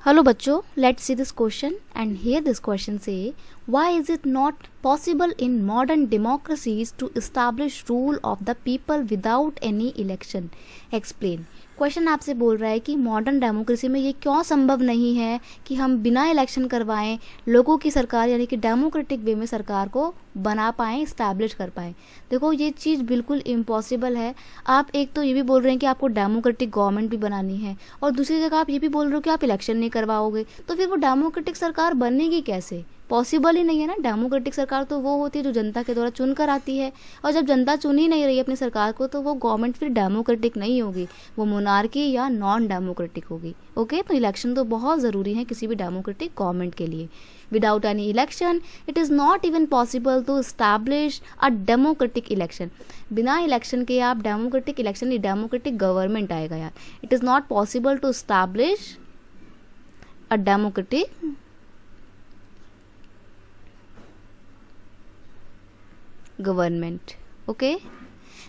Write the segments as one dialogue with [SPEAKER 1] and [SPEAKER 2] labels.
[SPEAKER 1] Hello बच्चों, let's see this question and here this question say, why is it not possible in modern democracies to establish rule of the people without any election? Explain. Question आपसे बोल रहा है कि modern democracy में ये क्यों संभव नहीं है कि हम बिना इलेक्शन करवाएं लोगों की सरकार यानी कि डेमोक्रेटिक वे में सरकार को बना पाएँ, इस्टेब्लिश कर पाएँ। देखो ये चीज़ बिल्कुल इम्पॉसिबल है। आप एक तो ये भी बोल रहे हैं कि आपको डेमोक्रेटिक गवर्नमेंट भी बनानी है और दूसरी जगह आप ये भी बोल रहे हो कि आप इलेक्शन नहीं करवाओगे, तो फिर वो डेमोक्रेटिक सरकार बनेगी कैसे? पॉसिबल ही नहीं है ना। डेमोक्रेटिक सरकार तो वो होती है जो जनता के द्वारा चुन कर आती है, और जब जनता चुन ही नहीं रही है अपनी सरकार को तो वो गवर्नमेंट फिर डेमोक्रेटिक नहीं होगी, वो मोनार्की या नॉन डेमोक्रेटिक होगी। ओके, तो इलेक्शन तो बहुत ज़रूरी है किसी भी डेमोक्रेटिक गवर्नमेंट के लिए। Without any election it is not even possible to establish a democratic election. बिना इलेक्शन के आप डेमोक्रेटिक इलेक्शन या डेमोक्रेटिक गवर्नमेंट आएगा यार। It is not possible to establish a democratic government. Okay,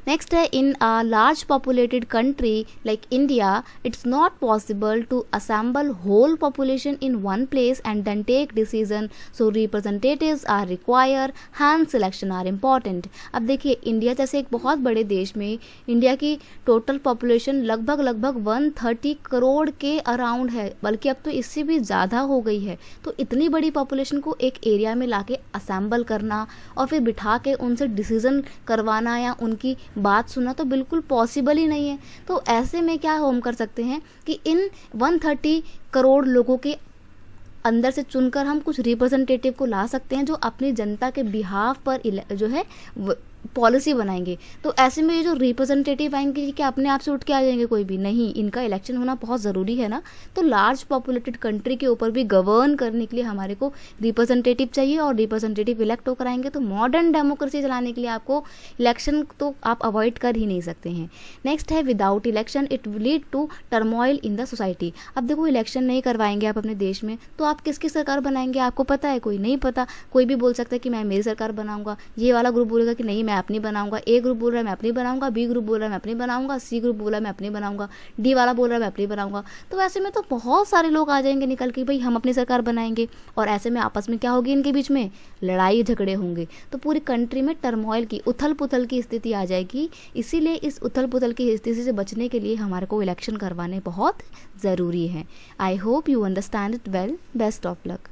[SPEAKER 1] next in a large populated country like India, it's not possible to assemble whole population in one place and then take decision, so representatives are required, hence election are important. अब देखिए India जैसे एक बहुत बड़े देश में India की total population लगभग 130 करोड़ के अराउंड है, बल्कि अब तो इससे भी ज़्यादा हो गई है। तो इतनी बड़ी पॉपुलेशन को एक एरिया में लाके असेंबल करना और फिर बिठा के उनसे डिसीजन करवाना या उनकी बात सुना तो बिल्कुल पॉसिबल ही नहीं है। तो ऐसे में क्या हम कर सकते हैं कि इन 130 करोड़ लोगों के अंदर से चुनकर हम कुछ रिप्रेजेंटेटिव को ला सकते हैं जो अपनी जनता के बिहाफ पर जो है पॉलिसी बनाएंगे। तो ऐसे में ये जो रिप्रेजेंटेटिव आएंगे कि अपने आप से उठ के आ जाएंगे कोई भी नहीं, इनका इलेक्शन होना बहुत ज़रूरी है ना। तो लार्ज पॉपुलेटेड कंट्री के ऊपर भी गवर्न करने के लिए हमारे को रिप्रेजेंटेटिव चाहिए और रिप्रेजेंटेटिव इलेक्ट होकर आएंगे। तो मॉडर्न डेमोक्रेसी चलाने के लिए आपको इलेक्शन तो आप अवॉइड कर ही नहीं सकते हैं। नेक्स्ट है without election it will lead to turmoil in the society. अब देखो इलेक्शन नहीं करवाएंगे आप अपने देश में तो आप किसकी सरकार बनाएंगे? आपको पता है? कोई नहीं पता। कोई भी बोल सकता है कि मैं मेरी सरकार बनाऊंगा, ये वाला ग्रुप बोलेगा कि नहीं मैं अपनी बनाऊंगा, ए ग्रुप बोल रहा है मैं अपनी बनाऊंगा, बी ग्रुप बोल रहा है मैं अपनी बनाऊंगा, सी ग्रुप बोल रहा है मैं अपनी बनाऊंगा, डी वाला बोल रहा है मैं अपनी बनाऊंगा। तो ऐसे में तो बहुत सारे लोग आ जाएंगे निकल के भाई हम अपनी सरकार बनाएंगे, और ऐसे में आपस में क्या होगी? इनके बीच में लड़ाई झगड़े होंगे। तो पूरी कंट्री में टर्मोइल की उथल पुथल की स्थिति आ जाएगी। इसीलिए इस उथल पुथल की स्थिति से बचने के लिए हमारे को इलेक्शन करवाने बहुत ज़रूरी है। I hope you understand it well. Best of luck.